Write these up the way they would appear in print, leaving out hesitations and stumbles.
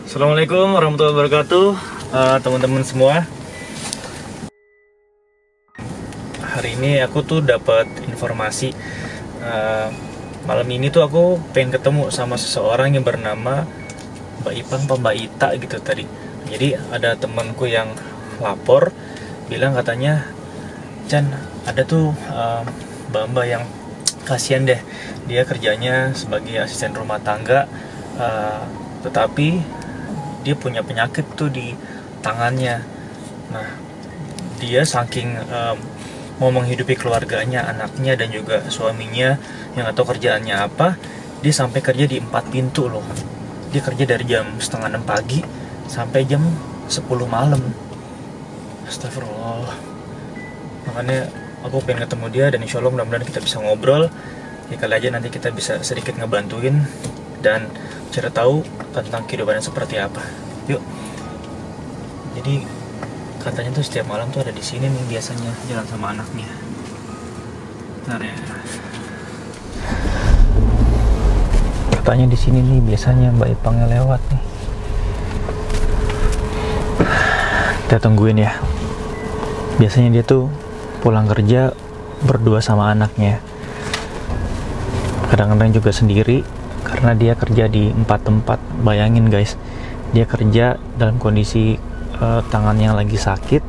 Assalamualaikum warahmatullahi wabarakatuh, teman-teman semua. Hari ini aku tuh dapat informasi. Malam ini tuh aku pengen ketemu sama seseorang yang bernama Mbak Ipang apa Mbak Ita gitu tadi. Jadi ada temanku yang lapor, bilang katanya, Chan, ada tuh Mbak yang kasihan deh. Dia kerjanya sebagai asisten rumah tangga, tetapi dia punya penyakit tuh di tangannya. Nah, dia saking mau menghidupi keluarganya, anaknya dan juga suaminya yang gak tahu kerjaannya apa, dia sampai kerja di 4 pintu loh. Dia kerja dari jam 5:30 pagi sampai jam 10 malam. Astagfirullah. Makanya aku pengen ketemu dia, dan insya Allah mudah-mudahan kita bisa ngobrol. Ya kali aja nanti kita bisa sedikit ngebantuin dan cari tahu tentang kehidupannya seperti apa. Yuk. Jadi katanya tuh setiap malam tuh ada di sini nih biasanya jalan sama anaknya. Bentar ya. Katanya di sini nih biasanya Mbak Ipangnya lewat nih. Kita tungguin ya. Biasanya dia tuh pulang kerja berdua sama anaknya. Kadang-kadang juga sendiri, karena dia kerja di 4 tempat. Bayangin guys, dia kerja dalam kondisi tangan yang lagi sakit.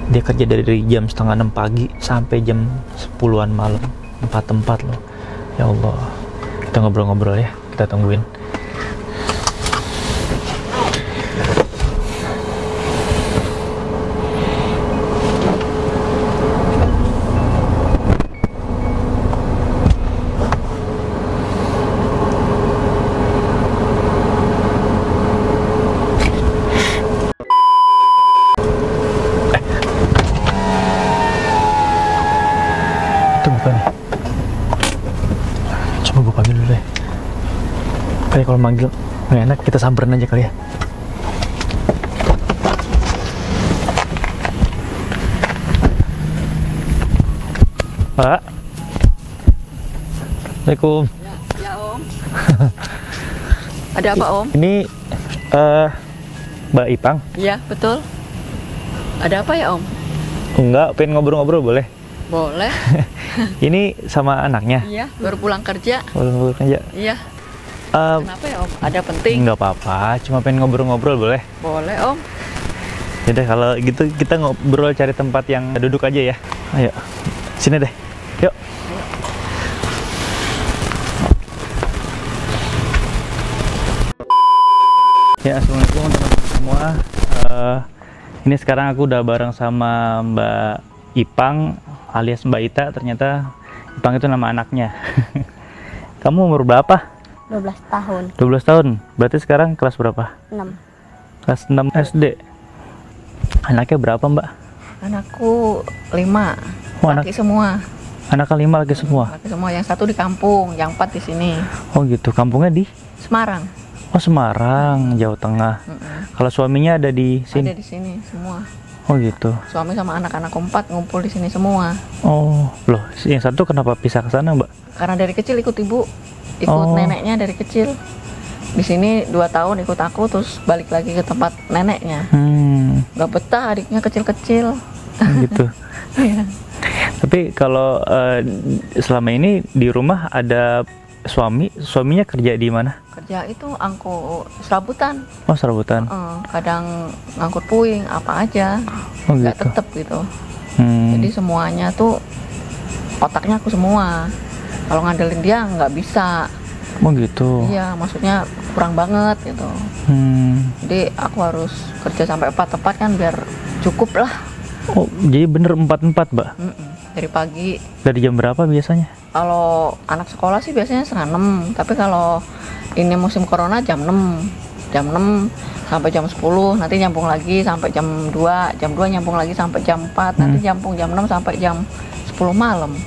Dia kerja dari jam 5:30 pagi sampai jam 10-an malam, 4 tempat loh. Ya Allah, kita ngobrol-ngobrol ya, kita tungguin. Coba gue panggil dulu deh. Kayak kalau manggil nggak enak, kita samperin aja kali ya. Pak. Assalamualaikum. Ya Om. Ada apa Om? Ini Mbak Ipang? Iya betul. Ada apa ya Om? Enggak, pengen ngobrol-ngobrol boleh? Boleh. Ini sama anaknya? Iya, baru pulang kerja. Baru kerja? Iya. Kenapa ya Om? Ada penting? Enggak apa-apa, cuma pengen ngobrol-ngobrol boleh? Boleh Om. Yaudah kalau gitu kita ngobrol, cari tempat yang duduk aja ya. Ayo, sini deh. Yuk. Ya, assalamualaikum teman-teman semua. Ini sekarang aku udah bareng sama Mbak Ipang alias Mbak Ita. Ternyata Ipang itu nama anaknya. Kamu umur berapa? 12 tahun. 12 tahun. Berarti sekarang kelas berapa? 6. Kelas 6 SD. Anaknya berapa, Mbak? Anakku 5. Oh, laki semua. Anaknya 5 laki semua. Laki semua. Yang 1 di kampung, yang 4 di sini. Oh gitu. Kampungnya di Semarang. Oh, Semarang, Jawa Tengah. Kalau suaminya ada di sini? Ada di sini semua. Oh gitu. Suami sama anak-anak 4 ngumpul di sini semua. Oh, loh, yang satu kenapa pisah ke sana, Mbak? Karena dari kecil ikut ibu, ikut neneknya dari kecil. Di sini 2 tahun ikut aku, terus balik lagi ke tempat neneknya. Gak betah, adiknya kecil-kecil. Gitu. Iya. Tapi kalau selama ini di rumah ada suaminya kerja di mana? Kerja itu angkut serabutan. Oh, serabutan. Kadang ngangkut puing apa aja. Oh, nggak gitu. tetep gitu. Jadi semuanya tuh otaknya aku semua. Kalau ngandelin dia nggak bisa. Oh gitu. Iya, maksudnya kurang banget gitu. Jadi aku harus kerja sampai 4 tempat kan biar cukup lah. Oh, jadi bener 4-4, Mbak? Dari pagi. Dari jam berapa biasanya? Kalau anak sekolah sih biasanya setengah 6, tapi kalau ini musim corona jam 6 sampai jam 10, nanti nyambung lagi sampai jam 2 nyambung lagi sampai jam 4, nanti nyambung jam 6 sampai jam 10 malam.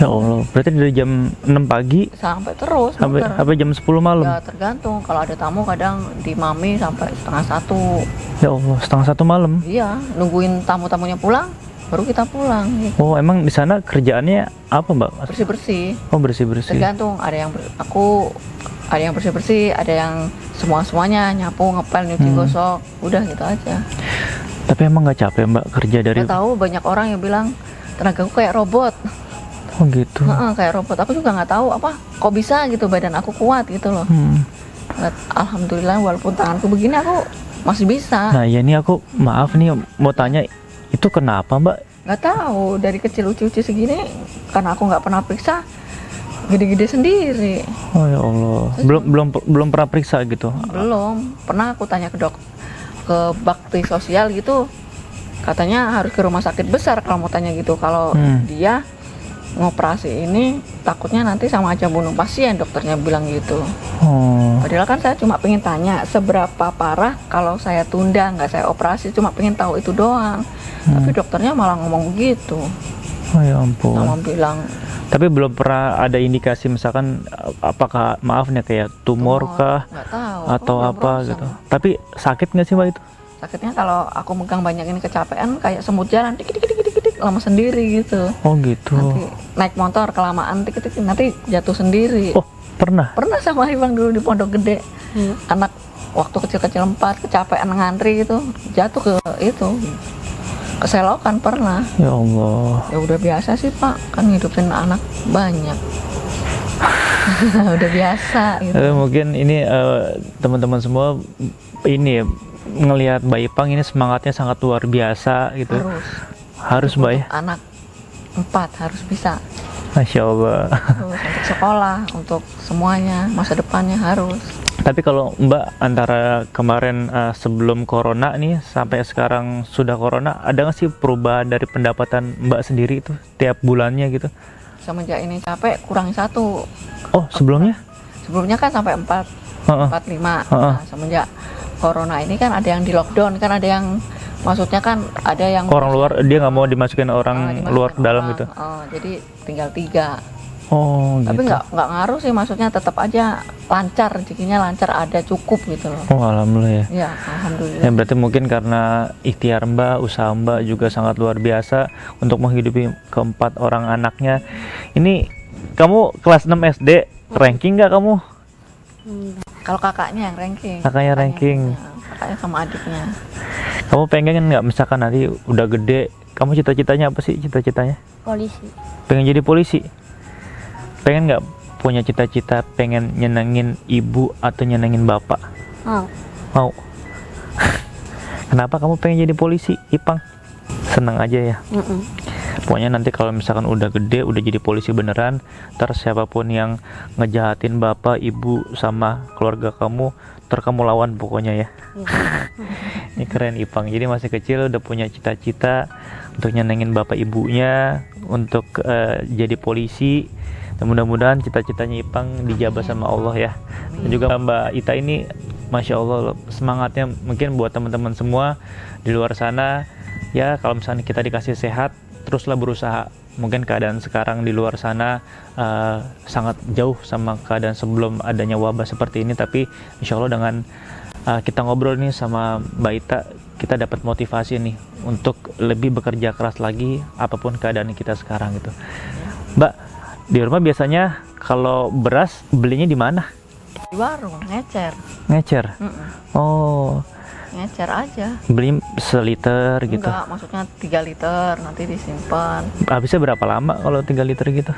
Ya Allah, berarti dari jam 6 pagi sampai terus sampai jam 10 malam. Ya tergantung, kalau ada tamu kadang di mami sampai setengah 1. Ya Allah, setengah 1 malam. Iya, nungguin tamu-tamunya pulang baru kita pulang gitu. Oh, emang di sana kerjaannya apa, Mbak? Bersih-bersih. Oh, bersih-bersih. Tergantung, ada yang bersih-bersih, ada yang semuanya nyapu, ngepel, nyuci, gosok, udah gitu aja. Tapi emang nggak capek, Mbak, kerja dari? Nggak tahu, banyak orang yang bilang tenagaku kayak robot. Oh gitu. Kayak robot. Aku juga nggak tahu kok bisa gitu, badan aku kuat gitu loh. Alhamdulillah, walaupun tanganku begini aku masih bisa. Nah ya, ini aku maaf nih mau tanya, itu kenapa, Mbak? Nggak tahu, dari kecil uci-uci segini karena aku nggak pernah periksa, gede-gede sendiri. Oh ya Allah. Belum pernah periksa gitu? Belum pernah. Aku tanya ke bakti sosial gitu, katanya harus ke rumah sakit besar kalau mau tanya gitu. Kalau dia ngoperasi ini takutnya nanti sama aja bunuh pasien, dokternya bilang gitu. Padahal kan saya cuma pengen tanya seberapa parah kalau saya tunda, nggak saya operasi, cuma pengen tahu itu doang. Tapi dokternya malah ngomong begitu. Oh ya ampun. Sama bilang. Tapi belum pernah ada indikasi misalkan apakah maaf nih kayak tumor kah tahu, atau apa gitu. Tapi sakit nggak sih, Mbak, itu? Sakitnya kalau aku megang banyak ini kecapean kayak semut jalan dikit lama sendiri gitu. Oh gitu. Nanti naik motor kelamaan dikit nanti jatuh sendiri. Oh, pernah sama Ibang dulu di Pondok Gede. Anak waktu kecil-kecil 4 kecapean ngantri gitu, jatuh ke itu. Keselokan pernah. Ya Allah. Ya udah biasa sih, Pak, kan ngidupin anak banyak. Udah biasa gitu. Mungkin ini teman-teman semua ini ngelihat Mbak Ipang ini semangatnya sangat luar biasa gitu. Harus Mbak ya. Anak 4 harus bisa. Masya Allah. Terus untuk sekolah, untuk semuanya, masa depannya harus. Tapi kalau Mbak antara kemarin sebelum corona nih sampai sekarang sudah corona, ada nggak sih perubahan dari pendapatan Mbak sendiri itu tiap bulannya gitu? Semenjak ini capek kurangi 1. Oh, sebelumnya? Sebelumnya kan sampai 4, 4-5. Nah, semenjak corona ini kan ada yang di lockdown, kan ada yang maksudnya kan ada yang orang luar, dia nggak mau dimasukin orang luar ke dalam gitu. Jadi tinggal 3. Oh, tapi gitu. nggak ngaruh sih, maksudnya tetap aja lancar, rezekinya lancar, ada cukup gitu loh. Oh, alhamdulillah ya. Ya, alhamdulillah. Ya, berarti mungkin karena ikhtiar Mbak, usaha Mbak juga sangat luar biasa untuk menghidupi keempat orang anaknya. Ini kamu kelas 6 SD, ranking nggak kamu? Kalau kakaknya yang ranking. Kakaknya ranking. Kakaknya sama adiknya. Kamu pengen nggak misalkan nanti udah gede, kamu cita-citanya apa sih cita-citanya? Polisi. Pengen jadi polisi? Pengen nggak punya cita-cita pengen nyenengin ibu atau nyenengin bapak? Mau. Kenapa kamu pengen jadi polisi, Ipang? Seneng aja ya. Pokoknya nanti kalau misalkan udah gede, udah jadi polisi beneran, ntar siapapun yang ngejahatin bapak, ibu, sama keluarga kamu, ntar kamu lawan pokoknya ya. Ini keren Ipang, jadi masih kecil udah punya cita-cita untuk nyenengin bapak ibunya, untuk jadi polisi. Dan mudah-mudahan cita-citanya Ipang dijabah sama Allah ya. Dan juga Mbak Ita ini Masya Allah semangatnya mungkin buat teman-teman semua di luar sana ya, kalau misalnya kita dikasih sehat, teruslah berusaha. Mungkin keadaan sekarang di luar sana sangat jauh sama keadaan sebelum adanya wabah seperti ini, tapi Insya Allah dengan kita ngobrol nih sama Mbak Ita, kita dapat motivasi nih untuk lebih bekerja keras lagi apapun keadaan kita sekarang gitu. Mbak, di rumah biasanya kalau beras belinya di mana? Di warung, ngecer. Ngecer? Oh, ngecer aja. Beli seliter gitu? Enggak, maksudnya 3 liter nanti disimpan. Habisnya berapa lama kalau 3 liter gitu?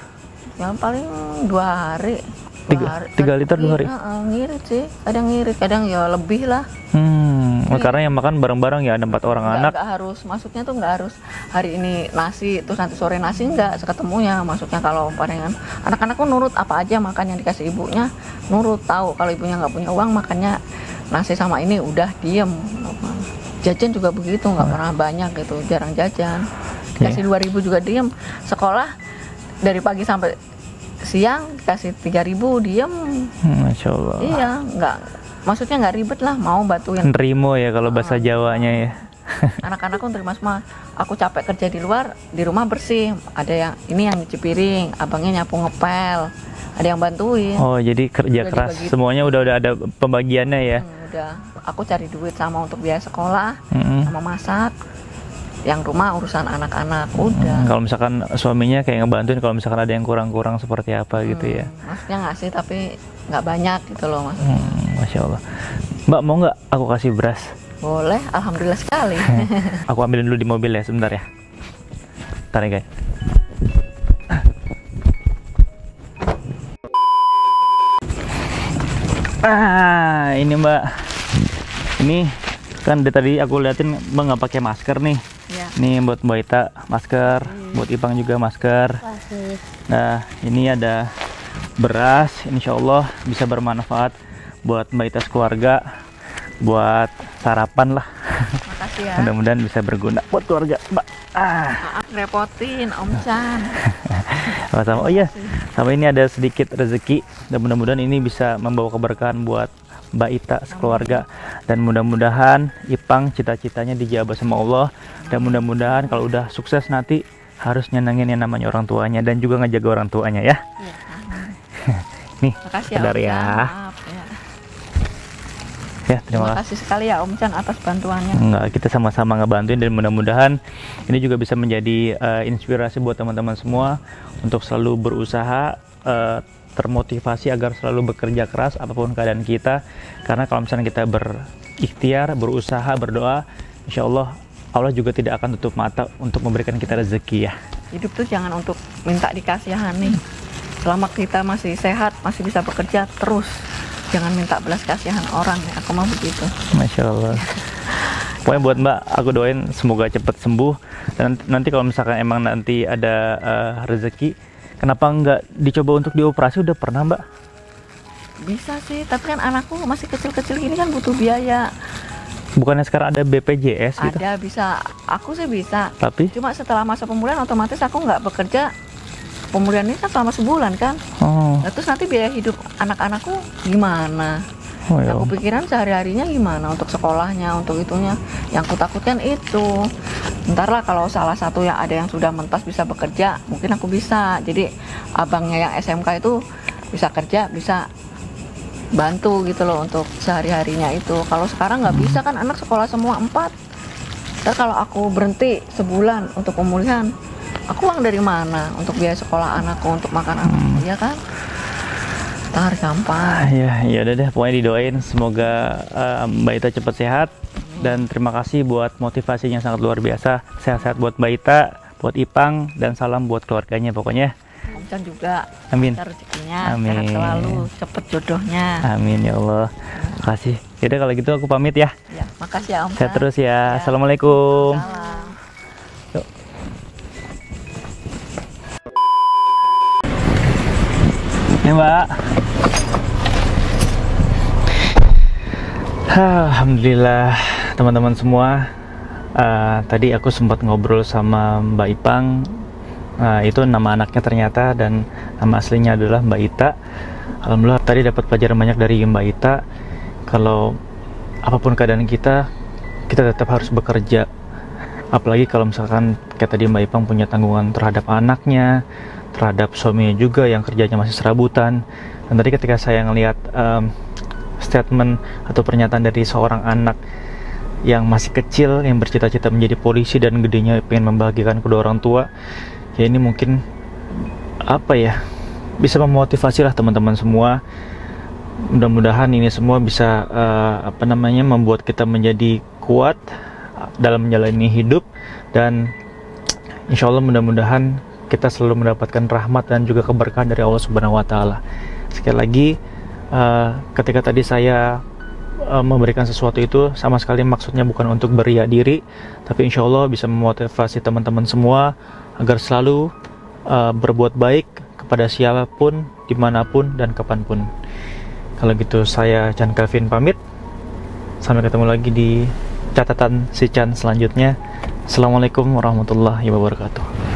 Yang paling 2 hari. 3 liter 2 hari? Ngirit sih, kadang ngirit, kadang ya lebih lah. Karena yang makan bareng-bareng ya, ada 4 orang anak. Enggak harus, maksudnya tuh enggak harus hari ini nasi, terus nanti sore nasi, enggak, seketemunya. Maksudnya kalau palingan anak-anakku nurut apa aja makan yang dikasih ibunya, nurut, tahu kalau ibunya nggak punya uang makannya nasi sama ini, udah diem. Jajan juga begitu, nggak pernah banyak gitu, jarang jajan. Dikasih 2.000 juga diem. Sekolah dari pagi sampai siang dikasih 3.000 diem. Masya Allah. Iya, maksudnya nggak ribet lah, mau bantuin. Nerimo ya kalau bahasa Jawanya ya. Anak-anakku terima semua. Aku capek kerja di luar, di rumah bersih. Ada yang ini yang nyuci piring, abangnya nyapu ngepel, ada yang bantuin. Oh, jadi kerja Udah keras. dibagi. Semuanya udah ada pembagiannya ya. Udah, aku cari duit sama untuk biaya sekolah, sama masak. Yang rumah urusan anak-anak udah. Kalau misalkan suaminya kayak ngebantuin kalau misalkan ada yang kurang-kurang seperti apa gitu ya. Maksudnya ngasih tapi nggak banyak gitu loh mas. Masya Allah. Mbak mau nggak aku kasih beras? Boleh, alhamdulillah sekali. Aku ambilin dulu di mobil ya, sebentar ya. Bentar ya guys. Ini Mbak. Ini kan dari tadi aku liatin Mbak nggak pakai masker nih. Ya. Ini buat Mbak Ita masker, buat Ipang juga masker. Nah, ini ada beras, insya Allah bisa bermanfaat buat Mbak Ita sekeluarga, buat sarapan lah. Makasih ya. Mudah-mudahan bisa berguna buat keluarga Mbak. Maaf repotin Om Chan. Sama-sama. Oh iya, sama ini ada sedikit rezeki dan mudah-mudahan ini bisa membawa keberkahan buat Mbak Ita sekeluarga, dan mudah-mudahan Ipang cita-citanya dijabah sama Allah, dan mudah-mudahan kalau udah sukses nanti harus nyenengin yang namanya orang tuanya dan juga ngejaga orang tuanya ya. Iya. Nih, Makasih ya sadar Om ya. Chan. Maaf ya. Ya, terima Terima kasih. kasih sekali ya Om Chan atas bantuannya. Enggak, kita sama-sama ngebantuin dan mudah-mudahan ini juga bisa menjadi inspirasi buat teman-teman semua untuk selalu berusaha, termotivasi agar selalu bekerja keras apapun keadaan kita, karena kalau misalnya kita berikhtiar, berusaha, berdoa, insya Allah Allah juga tidak akan tutup mata untuk memberikan kita rezeki ya. Hidup tuh jangan untuk minta dikasihani. Selama kita masih sehat, masih bisa bekerja terus, jangan minta belas kasihan orang ya. Aku mau begitu. Masya Allah. Pokoknya buat Mbak, aku doain semoga cepat sembuh, dan nanti kalau misalkan emang nanti ada rezeki, kenapa nggak dicoba untuk dioperasi? Udah pernah Mbak? Bisa sih, tapi kan anakku masih kecil-kecil gini kan butuh biaya. Bukannya sekarang ada BPJS gitu? Ada, bisa. Aku sih bisa. Tapi? Cuma setelah masa pemulihan otomatis aku nggak bekerja. Pemulihan ini kan selama sebulan kan. Oh, Nah, terus nanti biaya hidup anak-anakku gimana? oh ya. Aku pikiran sehari-harinya gimana untuk sekolahnya, untuk itunya. Yang kutakutkan itu. Ntar lah kalau salah satu yang ada yang sudah mentas bisa bekerja, mungkin aku bisa. Jadi abangnya yang SMK itu bisa kerja, bisa bantu gitu loh untuk sehari-harinya itu. Kalau sekarang nggak bisa kan, anak sekolah semua 4. Ntar kalau aku berhenti sebulan untuk pemulihan, aku uang dari mana untuk biaya sekolah anakku, untuk makan anakku, ya kan? Ntar gampang. Ya udah deh, pokoknya didoain semoga Mbak Ita cepat sehat, dan terima kasih buat motivasinya sangat luar biasa. Sehat-sehat buat Mbak Ita, buat Ipang, dan salam buat keluarganya pokoknya. Om Chan juga. Amin. Ntar rezekinya Amin. sehat selalu, cepet jodohnya. Amin ya Allah. Makasih. Yaudah kalau gitu aku pamit ya. Ya, makasih ya Om Sehat Chan. terus ya. Ya. Assalamualaikum. Salam. Yuk. Ini Mbak. Alhamdulillah teman-teman semua. Tadi aku sempat ngobrol sama Mbak Ipang. Itu nama anaknya ternyata, dan nama aslinya adalah Mbak Ita. Alhamdulillah tadi dapat pelajaran banyak dari Mbak Ita. Kalau apapun keadaan kita tetap harus bekerja. Apalagi kalau misalkan kayak tadi Mbak Ipang punya tanggungan terhadap anaknya, terhadap suaminya juga yang kerjanya masih serabutan. Dan tadi ketika saya ngelihat statement atau pernyataan dari seorang anak yang masih kecil yang bercita-cita menjadi polisi dan gedenya pengen membahagiakan kedua orang tua, ya ini mungkin apa ya, bisa memotivasi lah teman-teman semua. Mudah-mudahan ini semua bisa membuat kita menjadi kuat dalam menjalani hidup, dan insya Allah mudah-mudahan kita selalu mendapatkan rahmat dan juga keberkahan dari Allah Subhanahu wa Ta'ala. Sekali lagi, ketika tadi saya memberikan sesuatu itu sama sekali maksudnya bukan untuk beriak diri, tapi insya Allah bisa memotivasi teman-teman semua agar selalu berbuat baik kepada siapapun, dimanapun, dan kapanpun. Kalau gitu saya Chan Calvin pamit. Sampai ketemu lagi di catatan si Chan selanjutnya. Assalamualaikum warahmatullahi wabarakatuh.